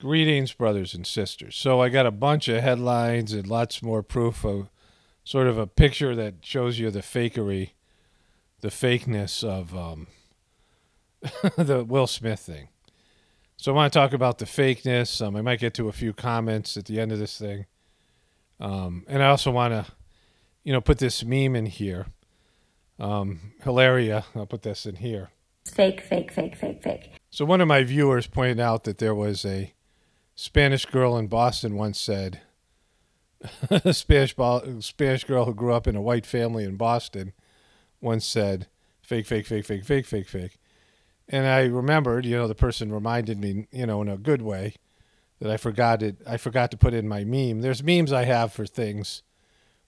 Greetings, brothers and sisters. So I got a bunch of headlines and lots more proof of sort of a picture that shows you the fakery, the fakeness of the Will Smith thing. So I want to talk about the fakeness. I might get to a few comments at the end of this thing. And I also want to, put this meme in here. Hilaria, I'll put this in here. Fake, fake, fake, fake, fake. So one of my viewers pointed out that there was a Spanish girl in Boston once said, a Spanish girl who grew up in a white family in Boston once said, fake, fake, fake, fake, fake, fake, fake. And I remembered, the person reminded me, in a good way, that I forgot it. I forgot to put in my meme. There's memes I have for things,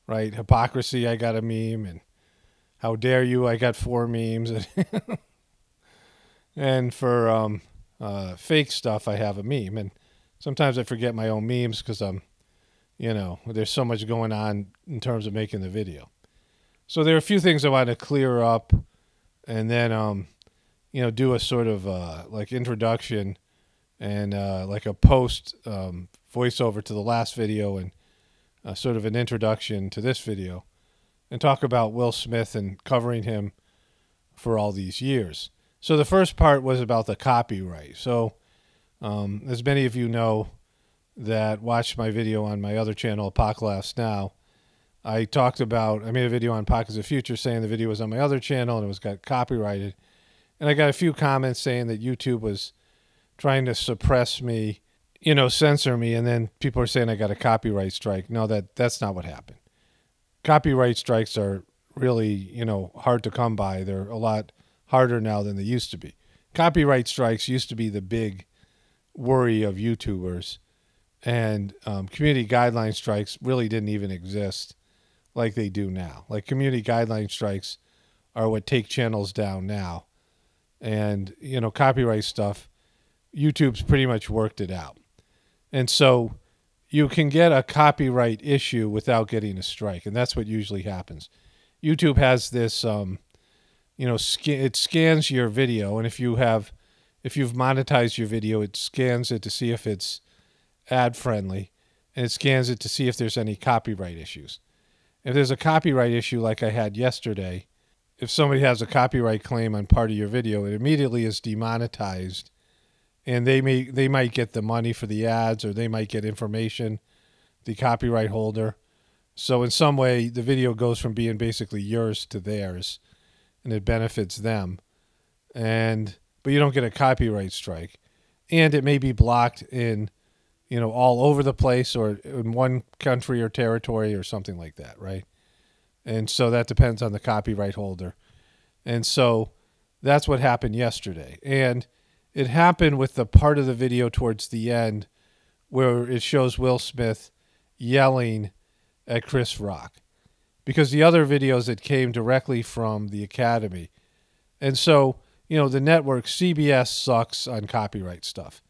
right? Hypocrisy, I got a meme, and how dare you, I got 4 memes. And for fake stuff, I have a meme. And sometimes I forget my own memes because there's so much going on in terms of making the video. So there are a few things I want to clear up and then, do a sort of like introduction and like a post voiceover to the last video and sort of an introduction to this video and talk about Will Smith and covering him for all these years. So the first part was about the copyright. So as many of you know that watched my video on my other channel, apocalaughsnow, I made a video on Pockets of Future saying the video was on my other channel and it got copyrighted. And I got a few comments saying that YouTube was trying to suppress me, censor me, and then people are saying I got a copyright strike. No, that's not what happened. Copyright strikes are really, hard to come by. They're a lot harder now than they used to be. Copyright strikes used to be the big worry of YouTubers, and community guideline strikes really didn't even exist like they do now. Like community guideline strikes are what take channels down now. And, copyright stuff, YouTube's pretty much worked it out. And so you can get a copyright issue without getting a strike, and that's what usually happens. YouTube has this it scans your video, and if you've monetized your video, it scans it to see if it's ad friendly, and it scans it to see if there's any copyright issues. If there's a copyright issue like I had yesterday, if somebody has a copyright claim on part of your video, it immediately is demonetized, and they might get the money for the ads, or they might get information, the copyright holder. So in some way, the video goes from being basically yours to theirs, and it benefits them. But you don't get a copyright strike. And it may be blocked in, all over the place or in one country or territory or something like that, right? And so that depends on the copyright holder. And so that's what happened yesterday. And it happened with the part of the video towards the end where it shows Will Smith yelling at Chris Rock, because the other videos that came directly from the Academy. And so, the network, CBS sucks on copyright stuff.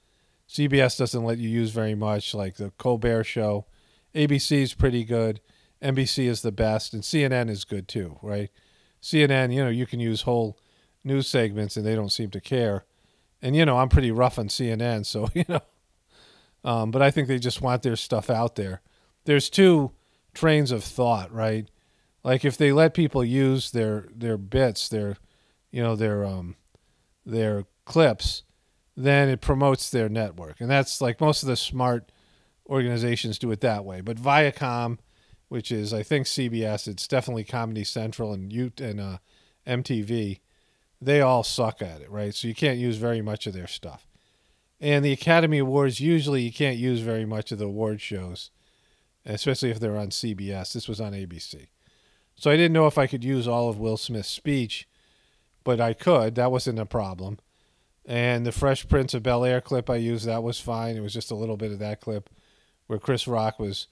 CBS doesn't let you use very much, like the Colbert Show. ABC is pretty good. NBC is the best, and CNN is good too, right? CNN, you can use whole news segments and they don't seem to care. And, I'm pretty rough on CNN, so, but I think they just want their stuff out there. There's 2 trains of thought, right? Like if they let people use their bits, their clips, then it promotes their network. And that's like most of the smart organizations do it that way. But Viacom, which is, I think, CBS, it's definitely Comedy Central and MTV, they all suck at it, right? So you can't use very much of their stuff. And the Academy Awards, usually you can't use very much of the award shows, especially if they're on CBS. This was on ABC. So I didn't know if I could use all of Will Smith's speech, but I could. That wasn't a problem. And the Fresh Prince of Bel-Air clip I used, that was fine. It was just a little bit of that clip where Chris Rock was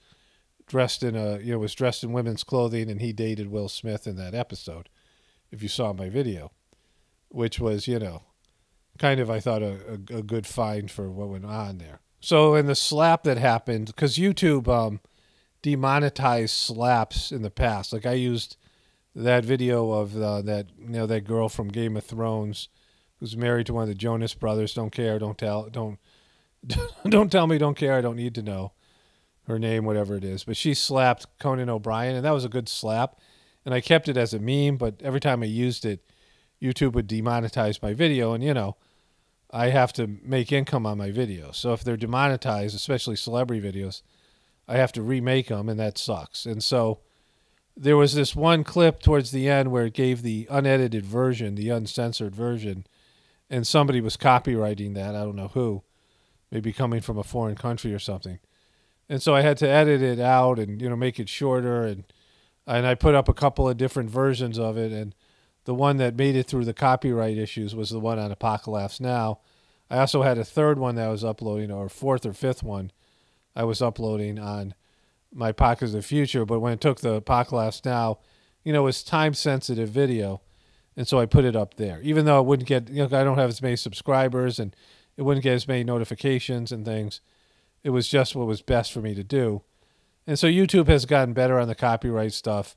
dressed in women's clothing, and he dated Will Smith in that episode, if you saw my video, which was, kind of, I thought, a good find for what went on there. So in the slap that happened, because YouTube demonetized slaps in the past. Like I used that video of that girl from Game of Thrones who's married to one of the Jonas brothers. Don't care, don't tell, don't Don't tell me, don't care, I don't need to know her name, whatever it is. But she slapped Conan O'Brien, and that was a good slap. And I kept it as a meme, but every time I used it, YouTube would demonetize my video. And, you know, I have to make income on my videos. So if they're demonetized, especially celebrity videos, I have to remake them, and that sucks. And so there was this one clip towards the end where it gave the unedited version, the uncensored version, and somebody was copywriting that. I don't know who, maybe coming from a foreign country or something. And so I had to edit it out and, you know, make it shorter. And I put up a couple of different versions of it. And the one that made it through the copyright issues was the one on apocalaughsnow. I also had a third one that I was uploading, or fourth or fifth one I was uploading on my Pockets of the Future. But when it took the apocalaughsnow, you know, it was time-sensitive video. And so I put it up there. Even though it wouldn't get, you know, I don't have as many subscribers and it wouldn't get as many notifications and things. It was just what was best for me to do. And so YouTube has gotten better on the copyright stuff.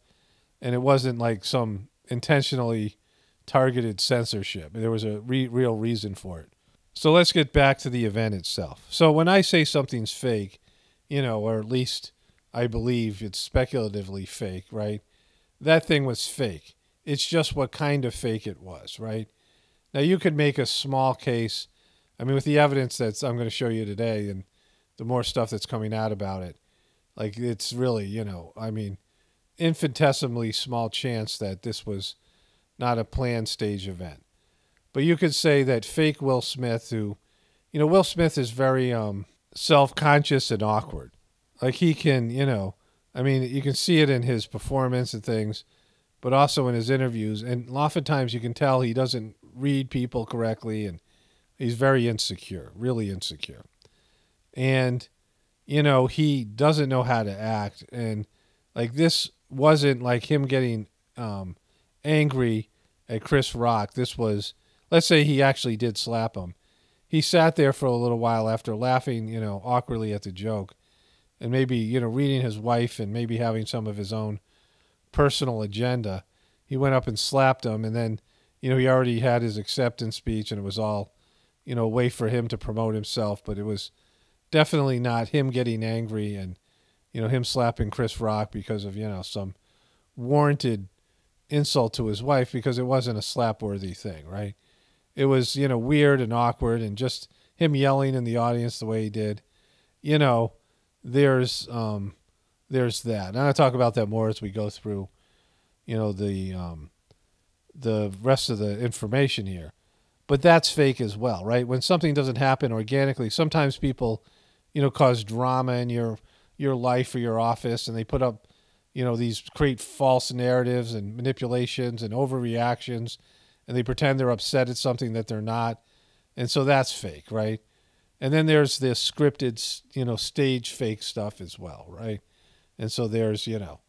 And it wasn't like some intentionally targeted censorship. There was a real reason for it. So let's get back to the event itself. So when I say something's fake, you know, or at least I believe it's speculatively fake, right? That thing was fake. It's just what kind of fake it was, right? Now you could make a small case. I mean, with the evidence that I'm going to show you today and the more stuff that's coming out about it, like it's really, you know, I mean, infinitesimally small chance that this was not a planned stage event. But you could say that fake Will Smith, who, you know, Will Smith is very self-conscious and awkward. Like he can, you know, I mean, you can see it in his performance and things, but also in his interviews. And oftentimes you can tell he doesn't read people correctly, and he's very insecure, really insecure. And, you know, he doesn't know how to act. And like this wasn't like him getting angry at Chris Rock. This was, let's say he actually did slap him. He sat there for a little while after laughing, you know, awkwardly at the joke, and maybe, you know, reading his wife and maybe having some of his own personal agenda. He went up and slapped him, and then, you know, he already had his acceptance speech, and it was all, you know, a way for him to promote himself. But it was definitely not him getting angry and, you know, him slapping Chris Rock because of, you know, some warranted insult to his wife, because it wasn't a slap-worthy thing, right? It was, you know, weird and awkward, and just him yelling in the audience the way he did. You know, there's that. And I'll talk about that more as we go through, you know, the rest of the information here. But that's fake as well, right? When something doesn't happen organically, sometimes people, you know, cause drama in your life or your office, and they put up, you know, these create false narratives and manipulations and overreactions, and they pretend they're upset at something that they're not. And so that's fake, right? And then there's this scripted, you know, stage fake stuff as well, right? And so there's, you know,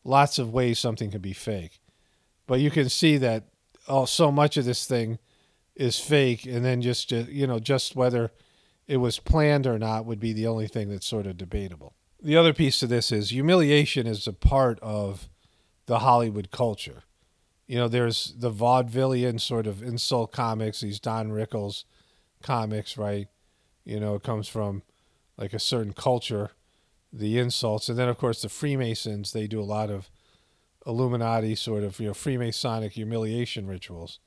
lots of ways something can be fake. But you can see that so much of this thing is fake, and then just, you know, just whether it was planned or not would be the only thing that's sort of debatable. The other piece to this is humiliation is a part of the Hollywood culture. You know, there's the vaudevillian sort of insult comics, these Don Rickles comics, right? You know, it comes from like a certain culture, the insults. And then, of course, the Freemasons, they do a lot of Illuminati sort of, you know, Freemasonic humiliation rituals.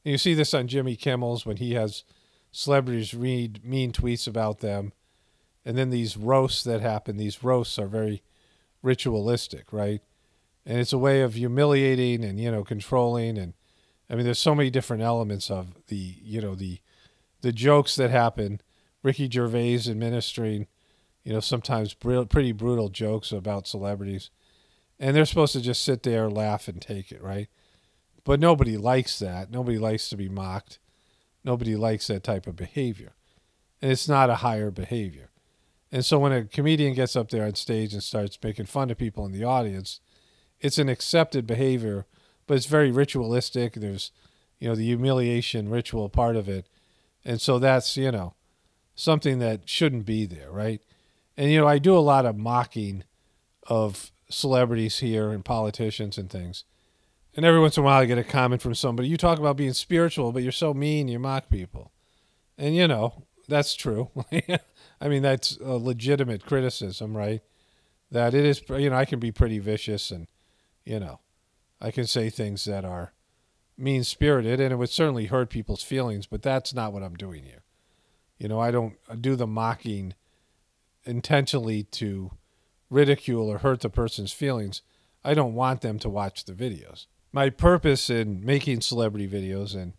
And you see this on Jimmy Kimmel's when he has celebrities read mean tweets about them. And then these roasts that happen, these roasts are very ritualistic, right? And it's a way of humiliating and, you know, controlling. And I mean, there's so many different elements of the, you know, the jokes that happen. Ricky Gervais administering, you know, sometimes pretty brutal jokes about celebrities. And they're supposed to just sit there, laugh, and take it, right? But nobody likes that. Nobody likes to be mocked. Nobody likes that type of behavior. And it's not a higher behavior. And so when a comedian gets up there on stage and starts making fun of people in the audience, it's an accepted behavior, but it's very ritualistic. There's, you know, the humiliation ritual part of it. And so that's, you know, something that shouldn't be there, right? And, you know, I do a lot of mocking of celebrities here and politicians and things. And every once in a while I get a comment from somebody, you talk about being spiritual, but you're so mean, you mock people. And, you know, that's true. I mean, that's a legitimate criticism, right? That it is, I can be pretty vicious and, you know, I can say things that are mean-spirited and it would certainly hurt people's feelings, but that's not what I'm doing here. I don't do the mocking intentionally to ridicule or hurt the person's feelings. I don't want them to watch the videos. My purpose in making celebrity videos and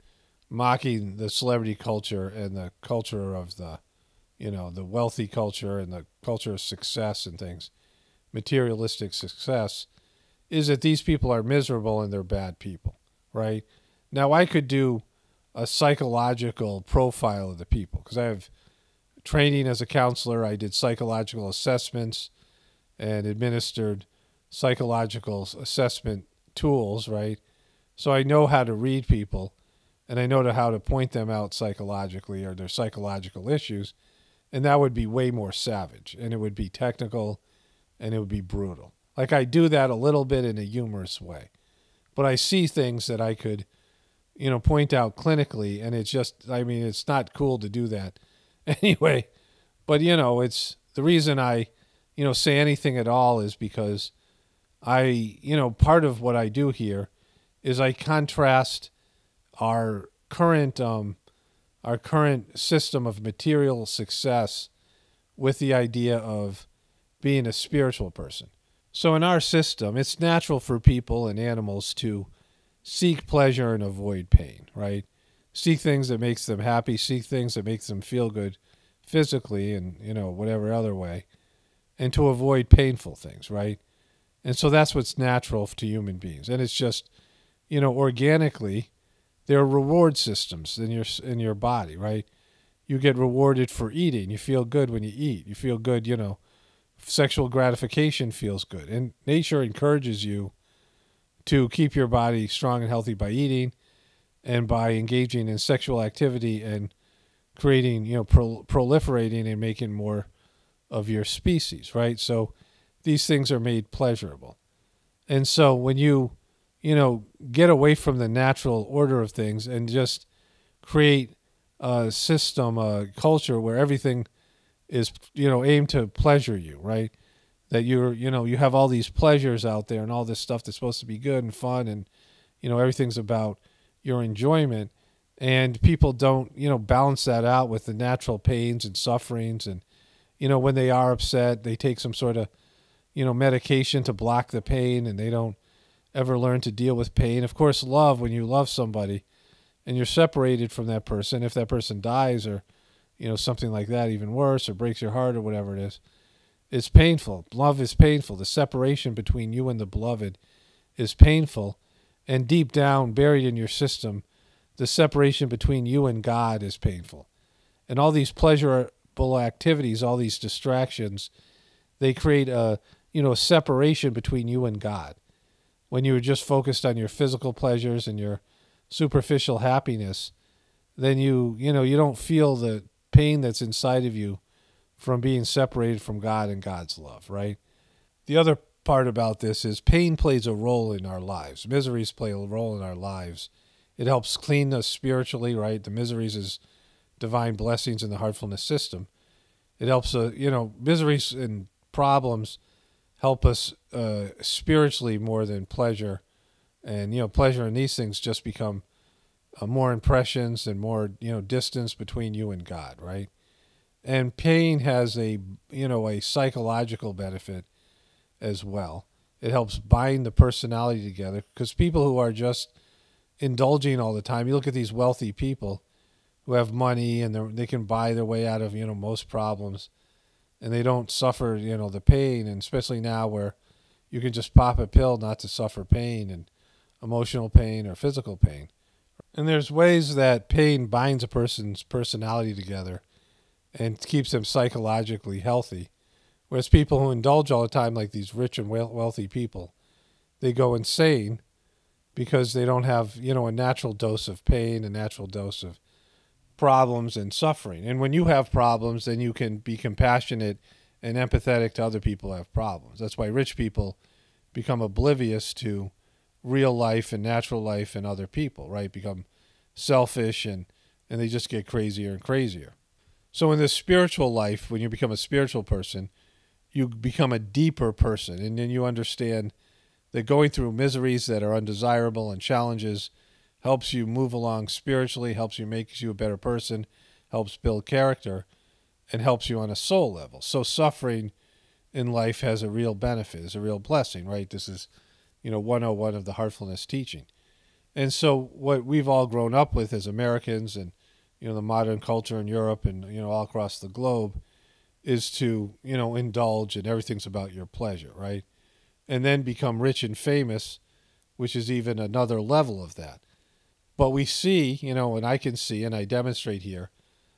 mocking the celebrity culture and the culture of the wealthy culture and the culture of success and things, materialistic success, is that these people are miserable and they're bad people, right? Now, I could do a psychological profile of the people because I have training as a counselor. I did psychological assessments and administered psychological assessment tools, right? So I know how to read people and I know how to point them out psychologically or their psychological issues. And that would be way more savage and it would be technical and it would be brutal. Like I do that a little bit in a humorous way, but I see things that I could, point out clinically, and it's not cool to do that anyway. But, it's the reason I, say anything at all is because part of what I do here is I contrast our current system of material success with the idea of being a spiritual person. So in our system, it's natural for people and animals to seek pleasure and avoid pain, right? Seek things that makes them happy, seek things that makes them feel good physically and, whatever other way, and to avoid painful things, right? And so that's what's natural to human beings. And it's just, organically, there are reward systems in your body, right? You get rewarded for eating. You feel good when you eat. You feel good, sexual gratification feels good. And nature encourages you to keep your body strong and healthy by eating and by engaging in sexual activity and creating, proliferating and making more of your species, right? So these things are made pleasurable. And so when you, get away from the natural order of things and just create a system, a culture where everything is, aimed to pleasure you, right? That you have all these pleasures out there and all this stuff that's supposed to be good and fun and, everything's about your enjoyment. And people don't, balance that out with the natural pains and sufferings. And, when they are upset, they take some sort of, medication to block the pain and they don't ever learn to deal with pain. Of course, love, when you love somebody and you're separated from that person, if that person dies or, something like that, even worse, or breaks your heart or whatever it is, it's painful. Love is painful. The separation between you and the beloved is painful. And deep down, buried in your system, the separation between you and God is painful. And all these pleasurable activities, all these distractions, they create a separation between you and God. When you're just focused on your physical pleasures and your superficial happiness, then you don't feel the pain that's inside of you from being separated from God and God's love, right? The other part about this is pain plays a role in our lives. Miseries play a role in our lives. It helps clean us spiritually, right? The miseries is divine blessings in the heartfulness system. It helps, miseries and problems help us spiritually more than pleasure. And, pleasure and these things just become more impressions and more, distance between you and God, right? And pain has a psychological benefit as well. It helps bind the personality together because people who are just indulging all the time, you look at these wealthy people who have money and they can buy their way out of, most problems and they don't suffer, the pain. And especially now where you can just pop a pill not to suffer pain and emotional pain or physical pain. And there's ways that pain binds a person's personality together and keeps them psychologically healthy. Whereas people who indulge all the time, like these rich and wealthy people, they go insane because they don't have, a natural dose of pain, a natural dose of problems and suffering. And when you have problems, then you can be compassionate and empathetic to other people who have problems. That's why rich people become oblivious to real life and natural life and other people, right? Become selfish and they just get crazier and crazier. So in this spiritual life, when you become a spiritual person, you become a deeper person, and then you understand that going through miseries that are undesirable and challenges helps you move along spiritually, helps you make you a better person, helps build character, and helps you on a soul level. So suffering in life has a real benefit, is a real blessing, right? This is, 101 of the Heartfulness teaching. And so what we've all grown up with as Americans and, the modern culture in Europe and, all across the globe is to, indulge and everything's about your pleasure, right? And then become rich and famous, which is even another level of that. But we see, and I can see, and I demonstrate here,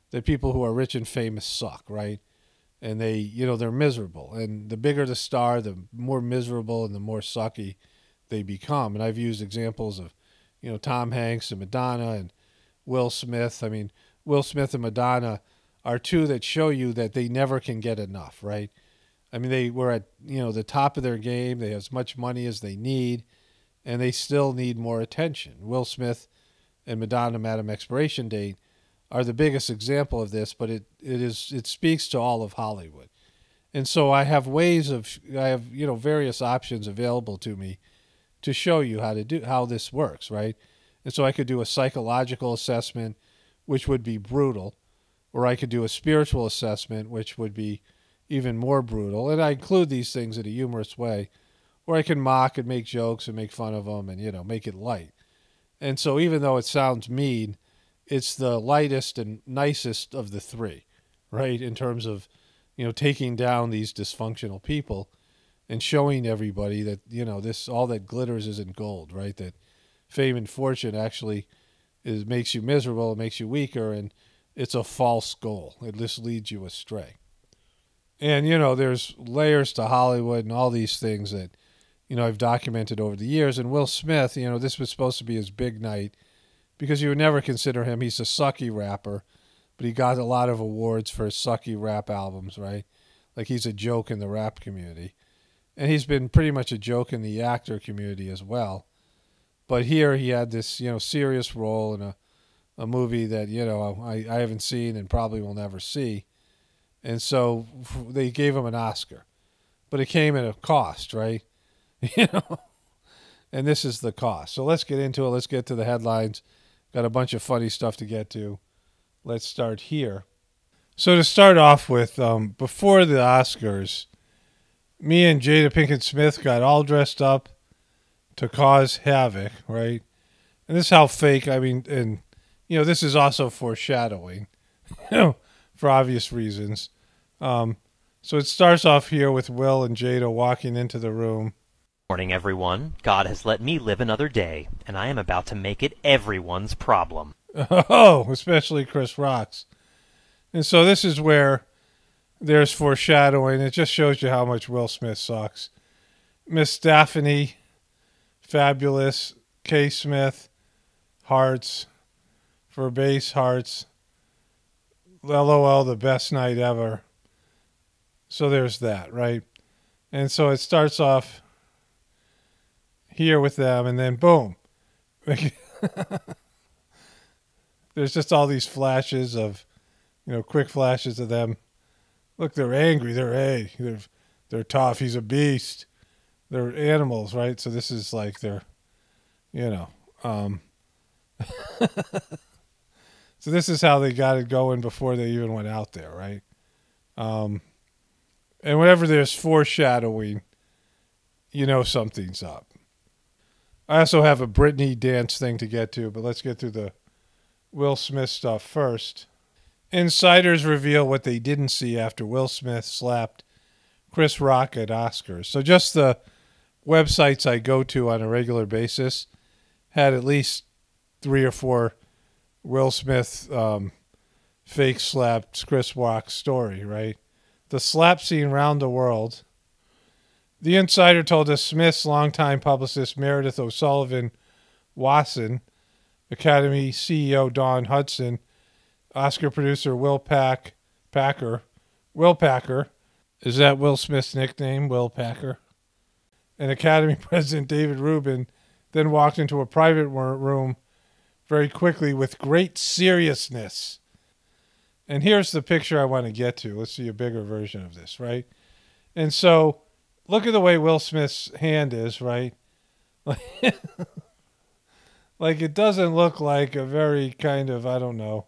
that people who are rich and famous suck, right? And they, they're miserable. And the bigger the star, the more miserable and the more sucky they become. And I've used examples of, Tom Hanks and Madonna and Will Smith. I mean, Will Smith and Madonna are two that show you that they never can get enough, right? I mean, they were at, the top of their game. They have as much money as they need, and they still need more attention. Will Smith and Madonna, Madam Expiration Date, are the biggest example of this, but it speaks to all of Hollywood. And so I have various options available to me to show you how this works, right? And so I could do a psychological assessment, which would be brutal, or I could do a spiritual assessment, which would be even more brutal. And I include these things in a humorous way, or I can mock and make jokes and make fun of them and, make it light. And so even though it sounds mean, it's the lightest and nicest of the three, right? In terms of, taking down these dysfunctional people and showing everybody that, this, all that glitters isn't gold, right? That fame and fortune actually makes you miserable, it makes you weaker, and it's a false goal. It just leads you astray. And, there's layers to Hollywood and all these things that, I've documented over the years. And Will Smith, this was supposed to be his big night because you would never consider him, he's a sucky rapper, but he got a lot of awards for his sucky rap albums, right? Like he's a joke in the rap community. And he's been pretty much a joke in the actor community as well. But here he had this, serious role in a movie that, I haven't seen and probably will never see. And so they gave him an Oscar. But it came at a cost, right? And this is the cost. So let's get into it. Let's get to the headlines. Got a bunch of funny stuff to get to. Let's start here. So to start off with, before the Oscars, me and Jada Pinkett Smith got all dressed up to cause havoc, right? And this is how fake, and, this is also foreshadowing, for obvious reasons. So it starts off here with Will and Jada walking into the room. Morning, everyone. God has let me live another day, and I am about to make it everyone's problem. Oh, especially Chris Rock's. And so this is where there's foreshadowing. It just shows you how much Will Smith sucks. Miss Daphne, fabulous. K. Smith, hearts. For base, hearts. LOL, the best night ever. So there's that, right? And so it starts off here with them, and then boom. There's just all these flashes of, quick flashes of them. Look, they're angry. They're tough. He's a beast. They're animals, right? So this is like they're, So this is how they got it going before they even went out there, right? And whenever there's foreshadowing, something's up. I also have a Britney dance thing to get to, but let's get through the Will Smith stuff first. Insiders reveal what they didn't see after Will Smith slapped Chris Rock at Oscars. So just the websites I go to on a regular basis had at least 3 or 4 Will Smith fake slapped Chris Rock story, right? The slap scene round the world. The Insider told us Smith's longtime publicist Meredith O'Sullivan Wasson, Academy CEO Dawn Hudson, Oscar producer Will Packer, is that Will Smith's nickname, Will Packer? And Academy President David Rubin then walked into a private room very quickly with great seriousness And here's the picture I want to get to. Let's see a bigger version of this, right? And so look at the way Will Smith's hand is, right? Like it doesn't look like a very kind of, I don't know,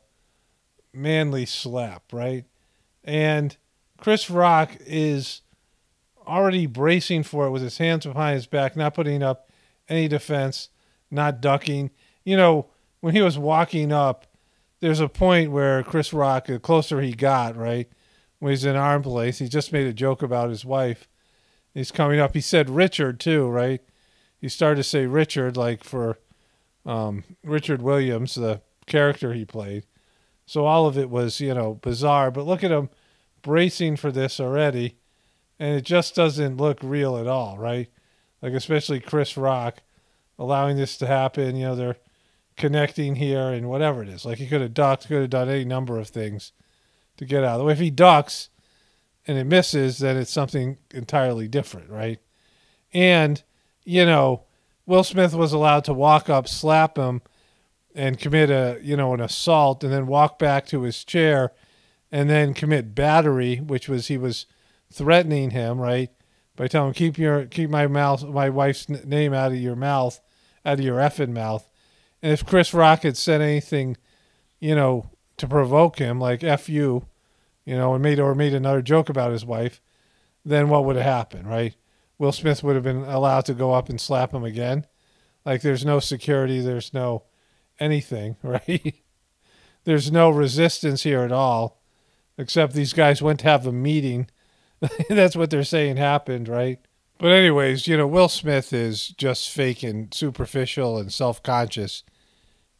manly slap, right? And Chris Rock is already bracing for it with his hands behind his back, not putting up any defense, not ducking. You know, when he was walking up, there's a point where Chris Rock, the closer he got, right, when he's in arm place, he just made a joke about his wife. He's coming up. He said Richard, too, right? He started to say Richard, like for Richard Williams, the character he played. So all of it was, you know, bizarre. But look at him bracing for this already, and it just doesn't look real at all, right? Like especially Chris Rock allowing this to happen. You know, they're connecting here and whatever it is. Like he could have ducked, could have done any number of things to get out of the way. If he ducks and it misses, then it's something entirely different, right? And, you know, Will Smith was allowed to walk up, slap him, and commit an assault, and then walk back to his chair, and then commit battery, which was he was threatening him, right, by telling him keep my wife's name out of your mouth, out of your effing mouth. And if Chris Rock had said anything, you know, to provoke him, like "F you," you know, and made another joke about his wife, then what would have happened, right? Will Smith would have been allowed to go up and slap him again. Like there's no security, there's no anything, right? There's no resistance here at all, except these guys went to have a meeting. That's what they're saying happened, right? But anyways, you know, Will Smith is just fake and superficial and self-conscious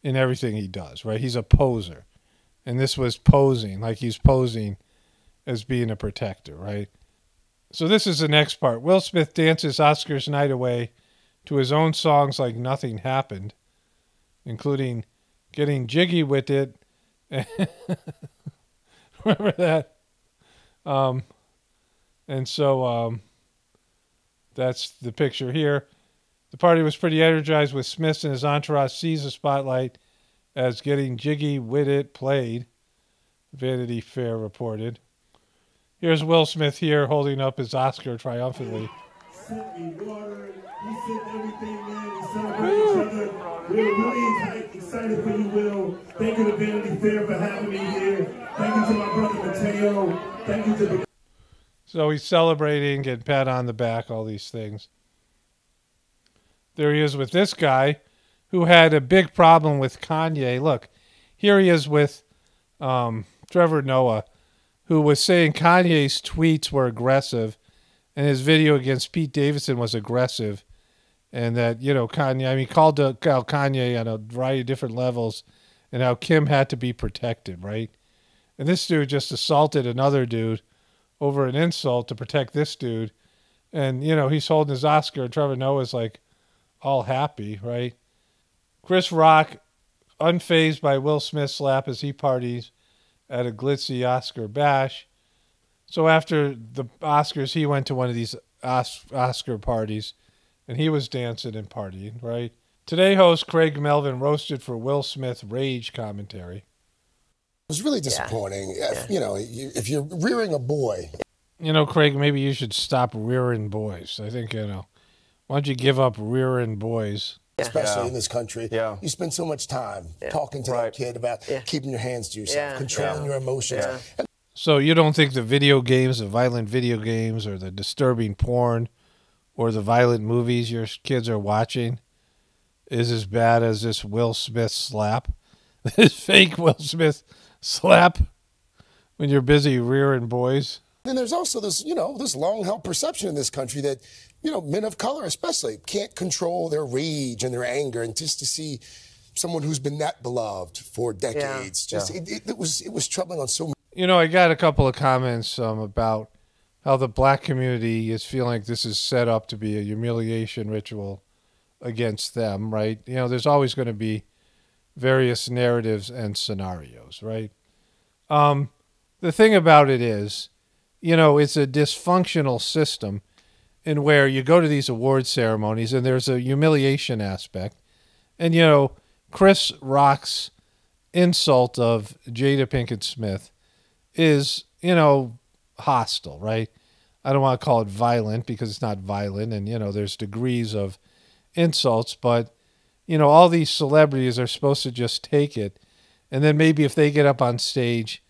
in everything he does, right? He's a poser. And this was posing, like he's posing as being a protector, right? So this is the next part. Will Smith dances Oscars night away to his own songs like nothing happened, including getting jiggy with it. Remember that? And so that's the picture here. The party was pretty energized with Smith and his entourage seized the spotlight as Getting Jiggy With It played, Vanity Fair reported. Here's Will Smith here holding up his Oscar triumphantly. Sent me water, he sent everything, man. We celebrate each other. We're really excited for you, Will. Thank you to Vanity Fair for having me here. Thank you to my brother Mateo. Thank you to the... So he's celebrating, getting pat on the back, all these things. There he is with this guy who had a big problem with Kanye. Look, here he is with Trevor Noah, who was saying Kanye's tweets were aggressive and his video against Pete Davidson was aggressive. And that, you know, Kanye, I mean, called out Kanye on a variety of different levels and how Kim had to be protected, right? And this dude just assaulted another dude over an insult to protect this dude. And, you know, he's holding his Oscar and Trevor Noah's like all happy, right? Chris Rock, unfazed by Will Smith's slap as he parties at a glitzy Oscar bash. So after the Oscars, he went to one of these Oscar parties, and he was dancing and partying, right? Today, host Craig Melvin roasted for Will Smith rage commentary. It was really disappointing. Yeah. You know, if you're rearing a boy. You know, Craig, maybe you should stop rearing boys. I think, you know, why don't you give up rearing boys? Especially in this country. Yeah. You spend so much time talking to that kid about keeping your hands to yourself, controlling your emotions. Yeah. So you don't think the video games, the violent video games, or the disturbing porn, or the violent movies your kids are watching is as bad as this Will Smith slap? This fake Will Smith slap when you're busy rearing boys? And there's also this, you know, this long-held perception in this country that, you know, men of color especially can't control their rage and their anger. And just to see someone who's been that beloved for decades, it was troubling on so many. You know, I got a couple of comments about how the black community is feeling like this is set up to be a humiliation ritual against them, right? You know, there's always going to be various narratives and scenarios, right? The thing about it is, you know, it's a dysfunctional system in where you go to these award ceremonies and there's a humiliation aspect. And, you know, Chris Rock's insult of Jada Pinkett Smith is, hostile, right? I don't want to call it violent because it's not violent, and, there's degrees of insults, but, all these celebrities are supposed to just take it, and then maybe if they get up on stage,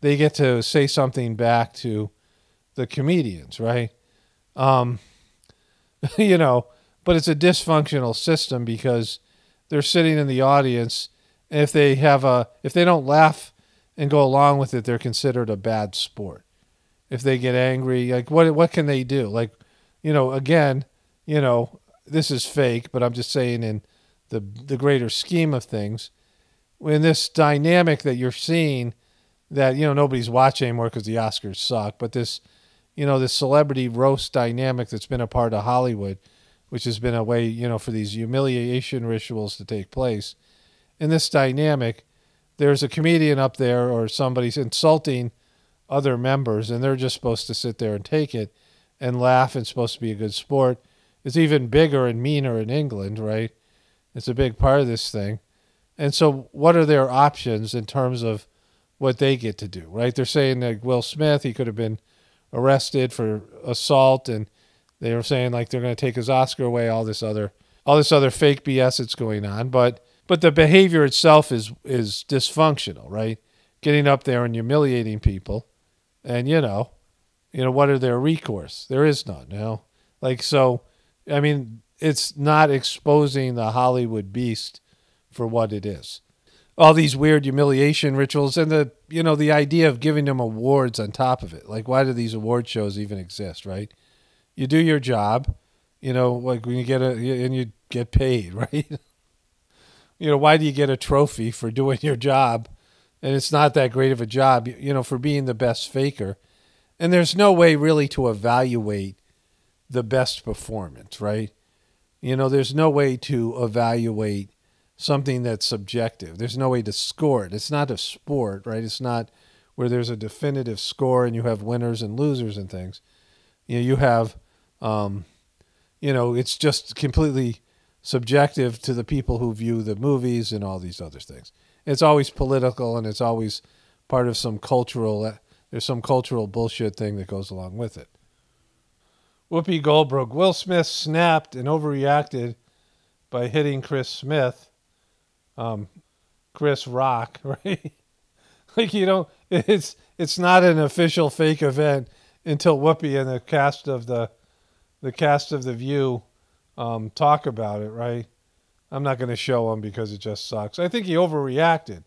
they get to say something back to the comedians, right? But it's a dysfunctional system because they're sitting in the audience, and if they don't laugh and go along with it, they're considered a bad sport. If they get angry, like what can they do? Like, again, this is fake, but I'm just saying in the greater scheme of things, when this dynamic that you're seeing that, nobody's watching anymore because the Oscars suck, but this, this celebrity roast dynamic that's been a part of Hollywood, which has been a way, for these humiliation rituals to take place. In this dynamic, there's a comedian up there or somebody's insulting other members, and they're just supposed to sit there and take it and laugh and supposed to be a good sport. It's even bigger and meaner in England, right? It's a big part of this thing. And so what are their options in terms of what they get to do, right? They're saying like Will Smith, he could have been arrested for assault, and they were saying like they're going to take his Oscar away, all this other fake BS that's going on. But the behavior itself is dysfunctional, right? Getting up there and humiliating people. And, what are their recourse? There is none, So, I mean, it's not exposing the Hollywood beast for what it is. All these weird humiliation rituals and the idea of giving them awards on top of it. Like, why do these award shows even exist, right? You do your job, like when you and you get paid, right? Why do you get a trophy for doing your job? And it's not that great of a job, for being the best faker. And there's no way really to evaluate the best performance, right? There's no way to evaluate something that's subjective. There's no way to score it. It's not a sport, right? It's not where there's a definitive score and you have winners and losers and things. You have, it's just completely subjective to the people who view the movies and all these other things. It's always political, and it's always part of there's some cultural bullshit thing that goes along with it. Whoopi Goldberg. Will Smith snapped and overreacted by hitting Chris Rock, right? Like, it's not an official fake event until Whoopi and the cast of the View talk about it, right? I'm not going to show him because it just sucks. I think he overreacted.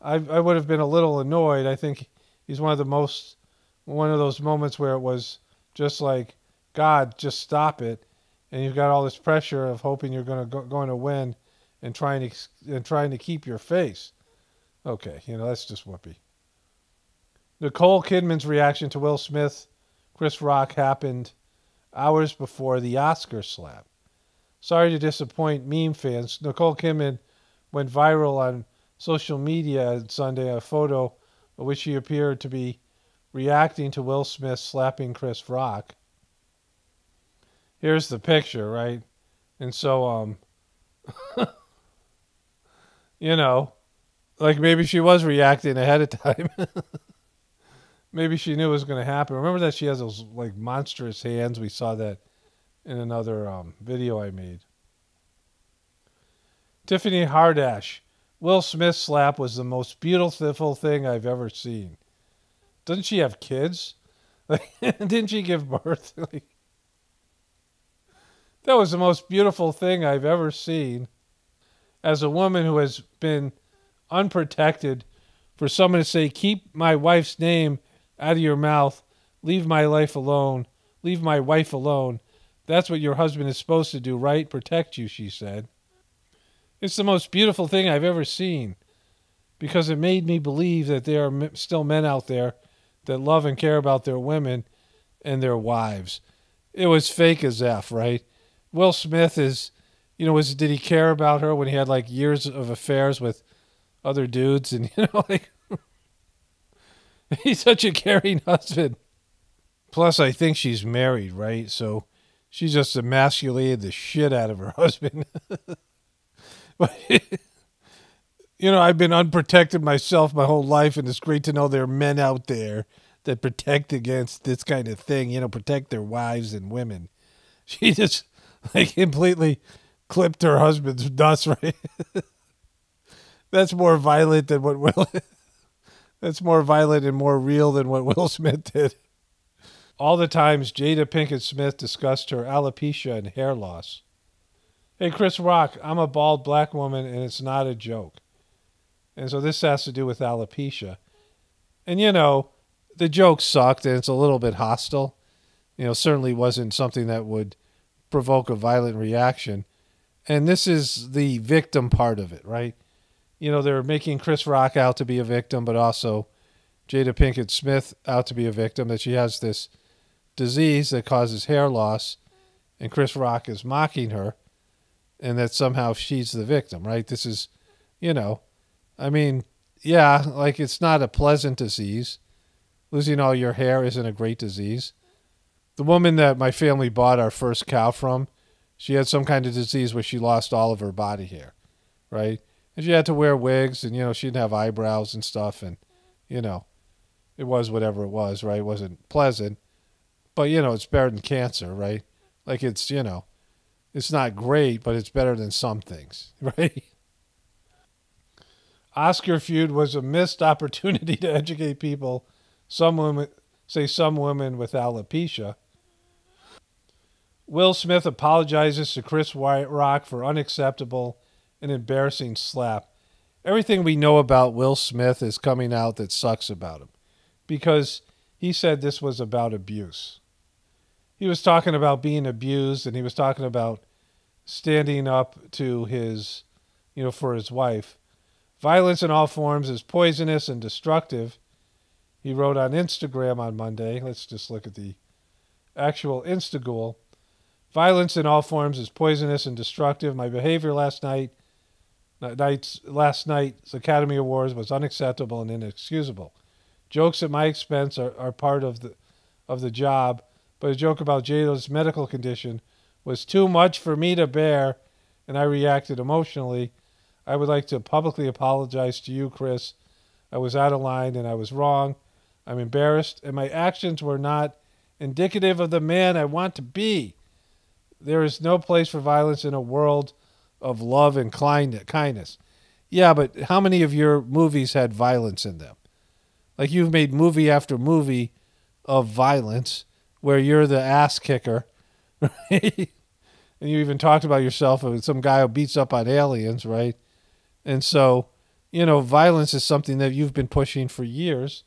I would have been a little annoyed. I think he's one of those moments where it was just like, God, just stop it. And you've got all this pressure of hoping you're going to win and trying to keep your face. Okay, that's just Whoopi. Nicole Kidman's reaction to Will Smith, Chris Rock happened hours before the Oscar slap. Sorry to disappoint meme fans. Nicole Kidman went viral on social media on Sunday, a photo in which she appeared to be reacting to Will Smith slapping Chris Rock. Here's the picture, right? And so, like maybe she was reacting ahead of time. Maybe she knew it was going to happen. Remember that she has those like monstrous hands? We saw that in another video I made. Tiffany Hardash. Will Smith's slap was the most beautiful thing I've ever seen. Doesn't she have kids? Like, didn't she give birth? Like, that was the most beautiful thing I've ever seen. As a woman who has been unprotected, for someone to say, keep my wife's name out of your mouth, leave my life alone, leave my wife alone. That's what your husband is supposed to do, right? Protect you, she said. It's the most beautiful thing I've ever seen because it made me believe that there are still men out there that love and care about their women and their wives. It was fake as F, right? Will Smith is, did he care about her when he had like years of affairs with other dudes? And, like, he's such a caring husband. Plus, I think she's married, right? So she just emasculated the shit out of her husband. But, You know, I've been unprotected myself my whole life, and it's great to know there are men out there that protect against this kind of thing, you know, protect their wives and women. She just, like, completely clipped her husband's nuts, right? That's more violent than what Will... That's more violent and more real than what Will Smith did. All the times Jada Pinkett Smith discussed her alopecia and hair loss. Hey, Chris Rock, I'm a bald black woman, and it's not a joke. And so this has to do with alopecia. And, you know, the joke sucked, and it's a little bit hostile. You know, certainly wasn't something that would provoke a violent reaction. And this is the victim part of it, right? You know, they're making Chris Rock out to be a victim, but also Jada Pinkett Smith out to be a victim, that she has this disease that causes hair loss, and Chris Rock is mocking her, and that somehow she's the victim, right? This is, you know, I mean, yeah, like, it's not a pleasant disease. Losing all your hair isn't a great disease. The woman that my family bought our first cow from, she had some kind of disease where she lost all of her body hair, right? And she had to wear wigs, and, you know, she didn't have eyebrows and stuff, and, you know, it was whatever it was, right? It wasn't pleasant, but, you know, it's better than cancer, right? Like, it's, you know, it's not great, but it's better than some things, right? Oscar feud was a missed opportunity to educate people. Some women say some women with alopecia. Will Smith apologizes to Chris Rock for unacceptable and embarrassing slap. Everything we know about Will Smith is coming out that sucks about him, because he said this was about abuse. He was talking about being abused, and he was talking about standing up to his, you know, for his wife. Violence in all forms is poisonous and destructive, he wrote on Instagram on Monday. Let's just look at the actual Instagram. Violence in all forms is poisonous and destructive. My behavior last night's Academy Awards was unacceptable and inexcusable. Jokes at my expense are part of the job, but a joke about Jada's medical condition was too much for me to bear, and I reacted emotionally. I would like to publicly apologize to you, Chris. I was out of line and I was wrong. I'm embarrassed, and my actions were not indicative of the man I want to be. There is no place for violence in a world of love and kindness. Yeah, but how many of your movies had violence in them? Like, you've made movie after movie of violence where you're the ass kicker, right? And you even talked about yourself as some guy who beats up on aliens, right? And so, you know, violence is something that you've been pushing for years.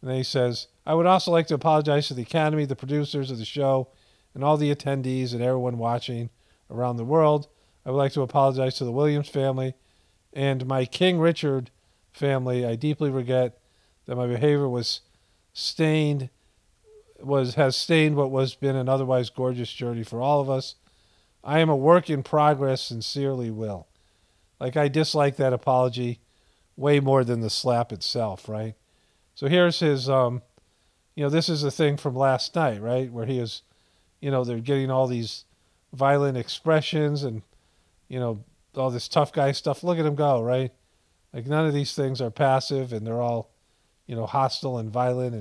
And then he says, I would also like to apologize to the Academy, the producers of the show, and all the attendees and everyone watching around the world. I would like to apologize to the Williams family and my King Richard family. I deeply regret that my behavior has stained what was been an otherwise gorgeous journey for all of us. I am a work in progress, sincerely, Will. Like, I dislike that apology way more than the slap itself, right? So here's his, this is the thing from last night, right? Where he is, they're getting all these violent expressions and, all this tough guy stuff. Look at him go, right? Like, none of these things are passive, and they're all, hostile and violent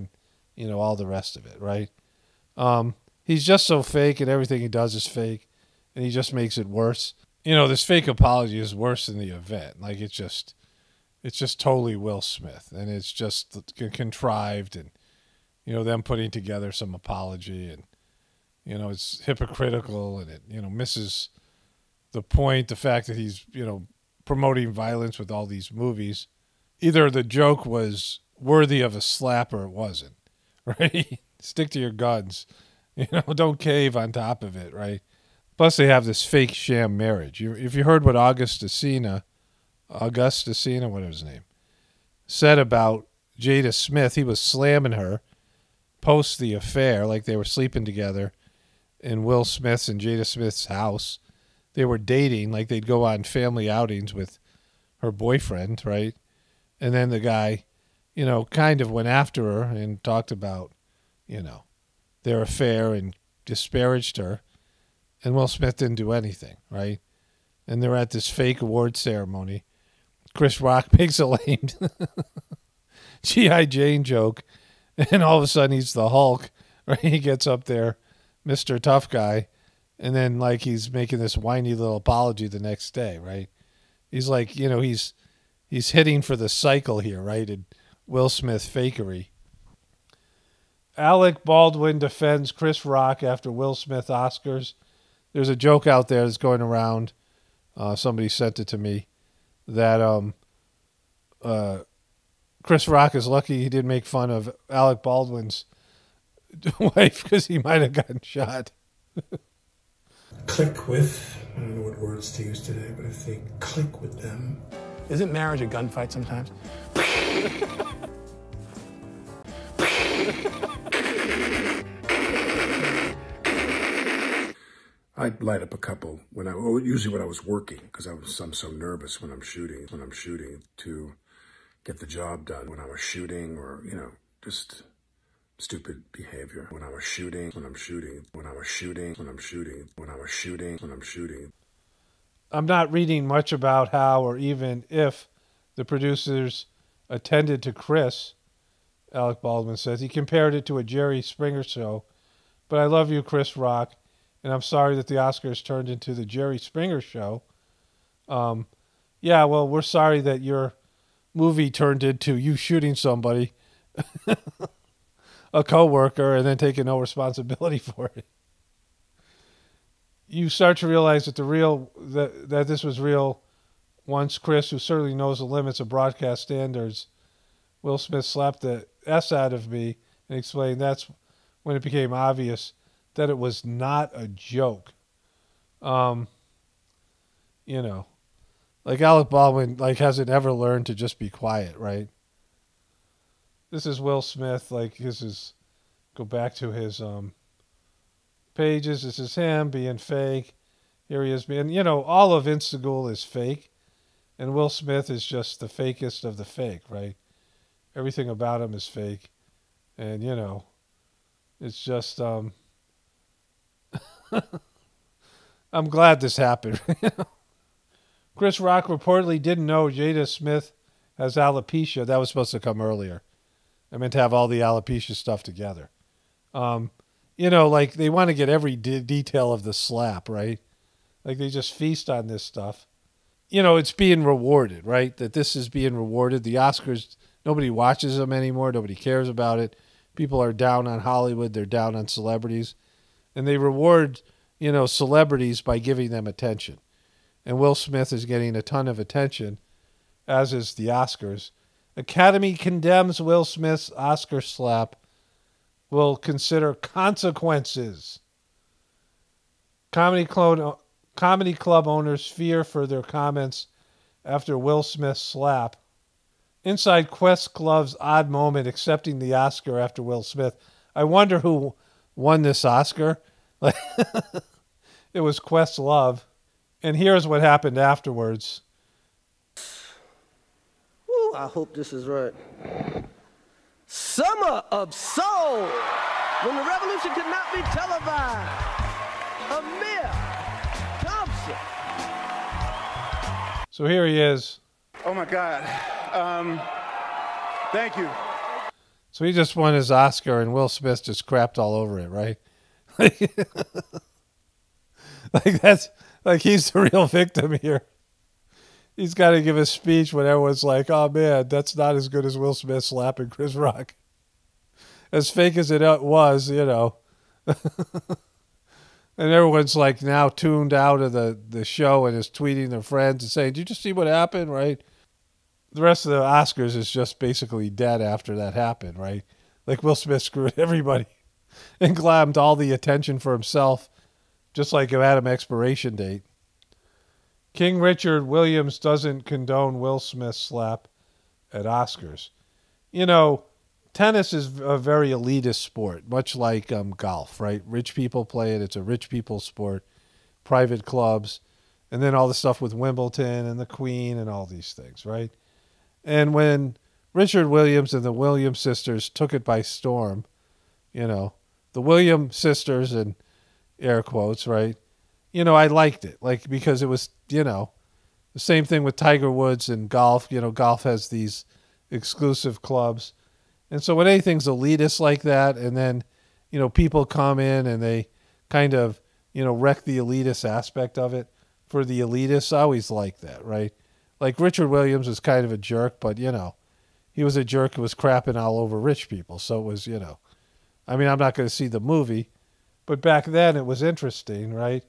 and, all the rest of it, right? He's just so fake, and everything he does is fake, and he just makes it worse. This fake apology is worse than the event. Like, it's just totally Will Smith, and it's just contrived, and, them putting together some apology, and, it's hypocritical, and it, misses the point, the fact that he's, promoting violence with all these movies. Either the joke was worthy of a slap or it wasn't, right? Stick to your guns. Don't cave on top of it, right? Plus, they have this fake sham marriage. If you heard what Augustusina, whatever his name, said about Jada Smith, he was slamming her post the affair, like they were sleeping together in Will Smith's and Jada Smith's house. They were dating, like they'd go on family outings with her boyfriend, right? And then the guy, kind of went after her and talked about, their affair and disparaged her. And Will Smith didn't do anything, right? And they're at this fake award ceremony. Chris Rock makes a lame G.I. Jane joke, and all of a sudden he's the Hulk, right? He gets up there, Mr. Tough Guy, and then like he's making this whiny little apology the next day, right? He's like, you know, he's hitting for the cycle here, right? And Will Smith fakery. Alec Baldwin defends Chris Rock after Will Smith Oscars. There's a joke out there that's going around. Somebody sent it to me that Chris Rock is lucky he didn't make fun of Alec Baldwin's wife because he might have gotten shot. Click with, I don't know what words to use today, but if they click with them. Isn't marriage a gunfight sometimes? I'd light up a couple usually when I was working, because I'm so nervous when I'm shooting to get the job done. When I was shooting, or just stupid behavior. When I'm shooting. I'm not reading much about how or even if the producers attended to Chris. Alec Baldwin says he compared it to a Jerry Springer show, but I love you, Chris Rock. And I'm sorry that the Oscars turned into the Jerry Springer show. Yeah, well, we're sorry that your movie turned into you shooting somebody, a coworker, and then taking no responsibility for it. You start to realize that that this was real once Chris, who certainly knows the limits of broadcast standards, Will Smith slapped the S out of me and explained that's when it became obvious that it was not a joke. Like Alec Baldwin, hasn't ever learned to just be quiet, right? This is Will Smith, go back to his pages. This is him being fake. Here he is being, all of Instagool is fake, and Will Smith is just the fakest of the fake, right? Everything about him is fake, and, it's just, I'm glad this happened. Chris Rock reportedly didn't know Jada Smith has alopecia. That was supposed to come earlier. I meant to have all the alopecia stuff together. They want to get every detail of the slap, right? Like they just feast on this stuff. It's being rewarded, right? That this is being rewarded. The Oscars, nobody watches them anymore. Nobody cares about it. People are down on Hollywood. They're down on celebrities. And they reward, celebrities by giving them attention. And Will Smith is getting a ton of attention, as is the Oscars. Academy condemns Will Smith's Oscar slap. Will consider consequences. Comedy club owners fear for their comments after Will Smith's slap. Inside Questlove's odd moment accepting the Oscar after Will Smith. I wonder who won this Oscar. It was Questlove. And here's what happened afterwards. Ooh, I hope this is right. Summer of Soul, when the revolution could not be televised. Amir Thompson. So here he is. Oh my God. Thank you. So he just won his Oscar and Will Smith just crapped all over it, right? He's the real victim here. He's got to give a speech when everyone's like, oh man, that's not as good as Will Smith slapping Chris Rock. As fake as it was, And everyone's now tuned out of the show and is tweeting their friends and saying, did you just see what happened, right? The rest of the Oscars is just basically dead after that happened, right? Will Smith screwed everybody and glammed all the attention for himself, just like it had an expiration date. King Richard Williams doesn't condone Will Smith's slap at Oscars. Tennis is a very elitist sport, much like golf, right? Rich people play it. It's a rich people sport, private clubs, and then all the stuff with Wimbledon and the Queen and all these things, right? And when Richard Williams and the Williams sisters took it by storm, the Williams sisters and air quotes, right? I liked it, because it was, The same thing with Tiger Woods and golf. You know, golf has these exclusive clubs. And so when anything's elitist like that, and then, you know, people come in and they kind of, you know, wreck the elitist aspect of it for the elitists, I always like that, right? Like Richard Williams was kind of a jerk, but, you know, he was a jerk who was crapping all over rich people. So it was, you know, I mean, I'm not going to see the movie, but back then it was interesting, right?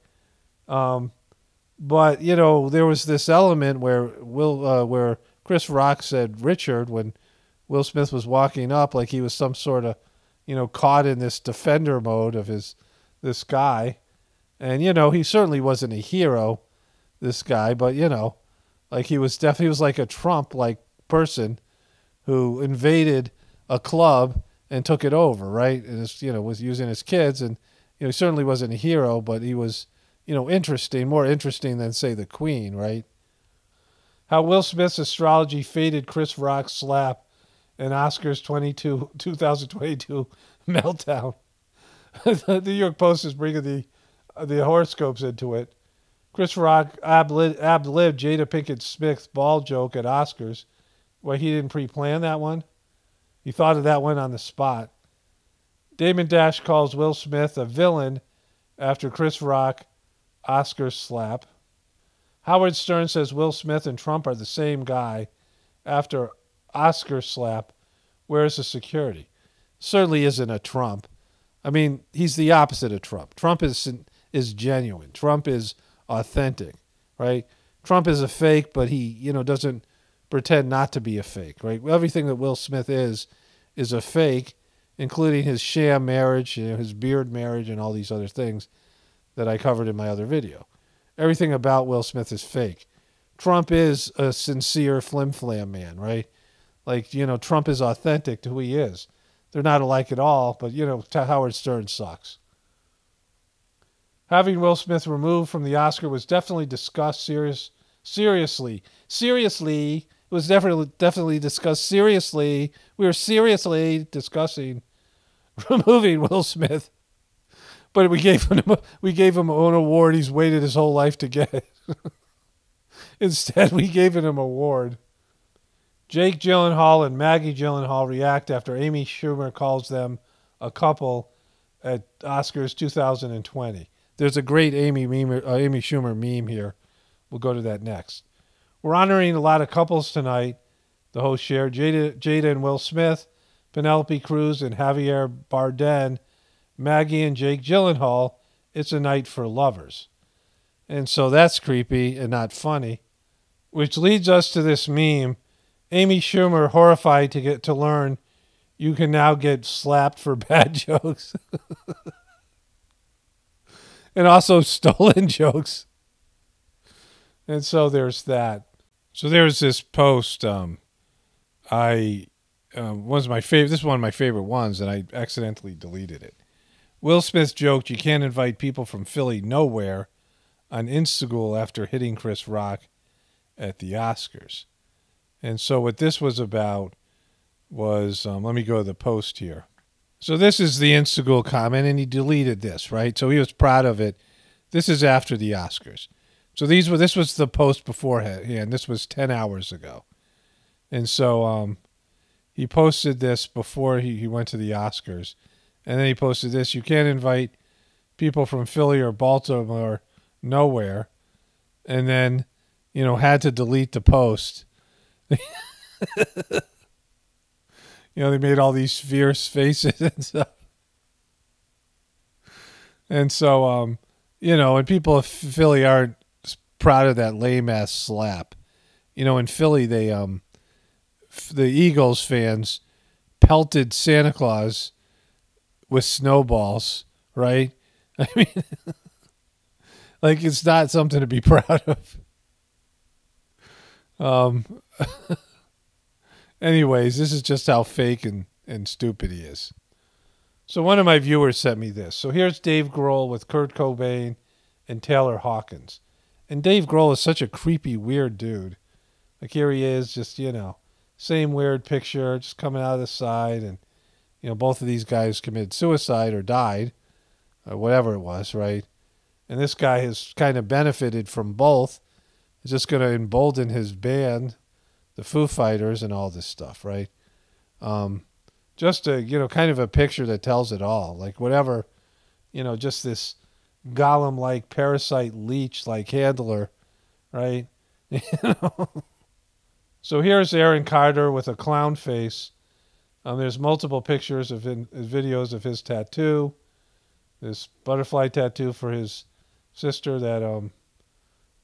But, you know, there was this element where where Chris Rock said Richard when Will Smith was walking up, like he was some sort of, you know, caught in this defender mode of this guy. And, you know, he certainly wasn't a hero, this guy, but, you know, like he was like a Trump-like person who invaded a club and took it over, right? And, you know, was using his kids. And, you know, he certainly wasn't a hero, but he was, you know, interesting, more interesting than, say, the Queen, right? How Will Smith's astrology faded Chris Rock's slap and Oscars 2022 meltdown. The New York Post is bringing the horoscopes into it. Chris Rock ad-libbed Jada Pinkett Smith's ball joke at Oscars. Well, he didn't pre-plan that one. He thought of that one on the spot. Damon Dash calls Will Smith a villain after Chris Rock Oscar slap. Howard Stern says Will Smith and Trump are the same guy after Oscar slap. Where's the security? Certainly isn't a Trump. I mean, he's the opposite of Trump. Trump is genuine. Trump is authentic, right? Trump is a fake, but he, you know, doesn't pretend not to be a fake, right? Everything that Will Smith is a fake, including his sham marriage, you know, his beard marriage, and all these other things that I covered in my other video. Everything about Will Smith is fake. Trump is a sincere flim-flam man, right? Like, you know, Trump is authentic to who he is. They're not alike at all, but, you know, Howard Stern sucks. Having Will Smith removed from the Oscar was definitely discussed seriously. It was definitely discussed seriously. We were seriously discussing removing Will Smith. But we gave him an award he's waited his whole life to get. Instead, we gave him an award. Jake Gyllenhaal and Maggie Gyllenhaal react after Amy Schumer calls them a couple at Oscars 2020. There's a great Amy Schumer meme here. We'll go to that next. We're honoring a lot of couples tonight, the host shared. Jada and Will Smith, Penelope Cruz and Javier Bardem, Maggie and Jake Gyllenhaal. It's a night for lovers. And so that's creepy and not funny, which leads us to this meme. Amy Schumer horrified to learn you can now get slapped for bad jokes. And also stolen jokes. And so there's that. So there's this post. Was my favorite. This is one of my favorite ones, and I accidentally deleted it. Will Smith joked you can't invite people from Philly nowhere on Instagram after hitting Chris Rock at the Oscars. And so what this was about was, let me go to the post here. So this is the Instagram comment, and he deleted this, right? So he was proud of it. This is after the Oscars. So this was the post beforehand. This was 10 hours ago. And so he posted this before he went to the Oscars. And then he posted this. You can't invite people from Philly or Baltimore nowhere. And then, you know, had to delete the post. You know, they made all these fierce faces and stuff. And so, you know, and people of Philly aren't proud of that lame-ass slap. You know, in Philly, they, the Eagles fans pelted Santa Claus with snowballs, right? I mean, like, it's not something to be proud of. Anyways, this is just how fake and stupid he is. So one of my viewers sent me this. So here's Dave Grohl with Kurt Cobain and Taylor Hawkins. And Dave Grohl is such a creepy, weird dude. Like here he is, just, you know, same weird picture, just coming out of the side. And, you know, both of these guys committed suicide or died, or whatever it was, right? And this guy has kind of benefited from both. It's just going to embolden his band, the Foo Fighters, and all this stuff, right? Just a, you know, kind of a picture that tells it all. Like whatever, you know, just this golem-like, parasite leech-like handler, right? You know? So here's Aaron Carter with a clown face. There's multiple pictures of videos of his tattoo. This butterfly tattoo for his sister that,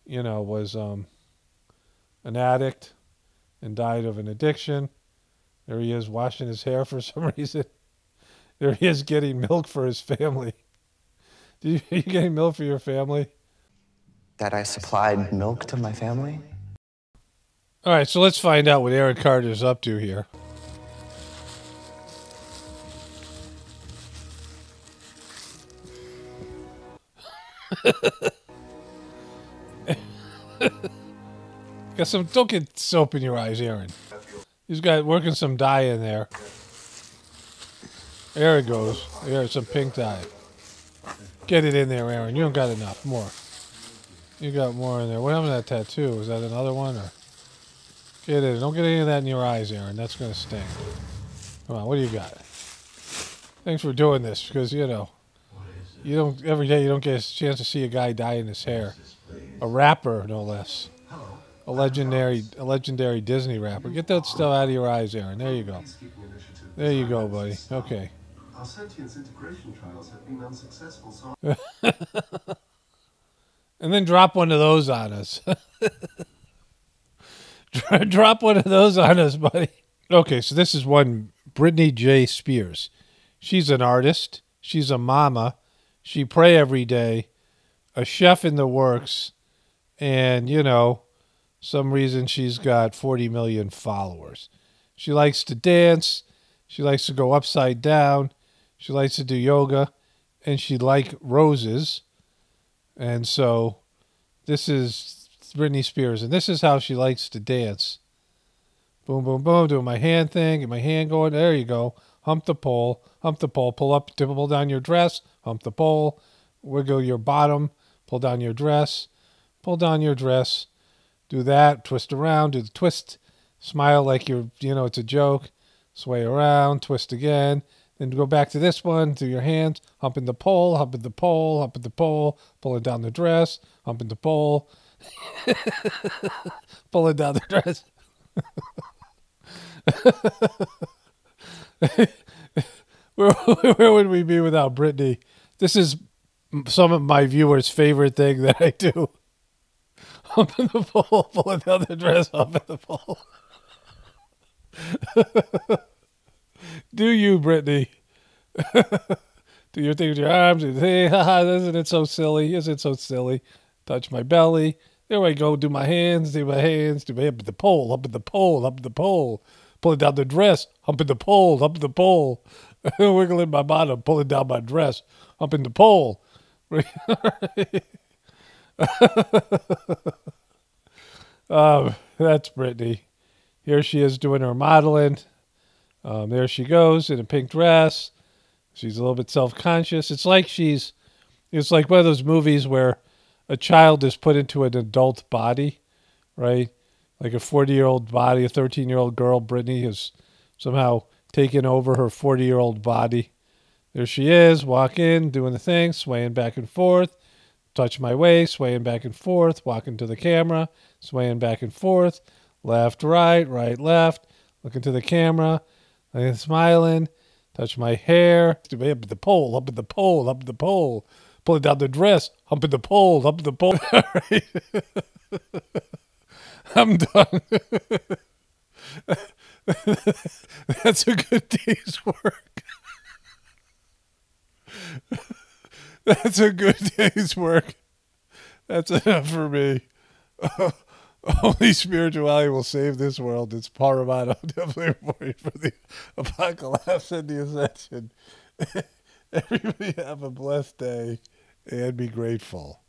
you know, was an addict and died of an addiction. There he is washing his hair for some reason. There he is getting milk for his family. Are you getting milk for your family? That I supplied milk to my family? All right, so let's find out what Aaron Carter's up to here. Got some. Don't get soap in your eyes, Aaron. He's got working some dye in there. There it goes. There's some pink dye. Get it in there, Aaron. You don't got enough. More. You got more in there. What happened to that tattoo? Was that another one? Or get it. Don't get any of that in your eyes, Aaron. That's gonna sting. Come on. What do you got? Thanks for doing this, because you know, you don't every day. You don't get a chance to see a guy dye in his hair. A rapper, no less. A legendary Disney rapper. Get that stuff out of your eyes, Aaron. There you go. There you go, buddy. Okay. Our sentience integration trials have been unsuccessful, so... And then drop one of those on us. Drop one of those on us, buddy. Okay, so this is one Britney J. Spears. She's an artist. She's a mama. She pray every day. A chef in the works. And, you know, some reason she's got 40 million followers. She likes to dance. She likes to go upside down. She likes to do yoga. And she likes roses. And so this is Britney Spears. And this is how she likes to dance. Boom, boom, boom. Doing my hand thing. Get my hand going. There you go. Hump the pole. Hump the pole. Pull up. Pull down your dress. Hump the pole. Wiggle your bottom. Pull down your dress. Pull down your dress. Do that. Twist around. Do the twist. Smile like you're, you know, it's a joke. Sway around. Twist again. Then go back to this one. Do your hands. Humping the pole. Humping the pole. Humping the pole. Pulling down the dress. Humping the pole. Pulling down the dress. Where would we be without Britney? This is some of my viewers' favorite thing that I do. Humping the pole, pulling down the dress, humping the pole. Do you, Britney? Do your thing with your arms. Hey, haha, isn't it so silly? Isn't it so silly? Touch my belly. There I go. Do my hands. Do my hands. Do my humping the pole. Humping the pole. Humping the pole. Pulling down the dress. Humping the pole. Humping the pole. Wiggling my bottom. Pulling down my dress. Humping the pole. That's Britney. Here she is doing her modeling. There she goes in a pink dress. She's a little bit self-conscious. It's like one of those movies where a child is put into an adult body, right? Like a 40-year-old body, a 13-year-old girl, Britney, has somehow taken over her 40-year-old body. There she is, walk in, doing the thing, swaying back and forth. Touch my waist, swaying back and forth, walking to the camera, swaying back and forth, left, right, left, looking to the camera, and smiling, touch my hair, up the pole, up the pole, up the pole, pulling down the dress, humping the pole, up the pole. I'm done. That's a good day's work. That's a good day's work. That's enough for me. Only spirituality will save this world. It's paramount. I'm definitely reporting for the apocalypse and the ascension. Everybody have a blessed day and be grateful.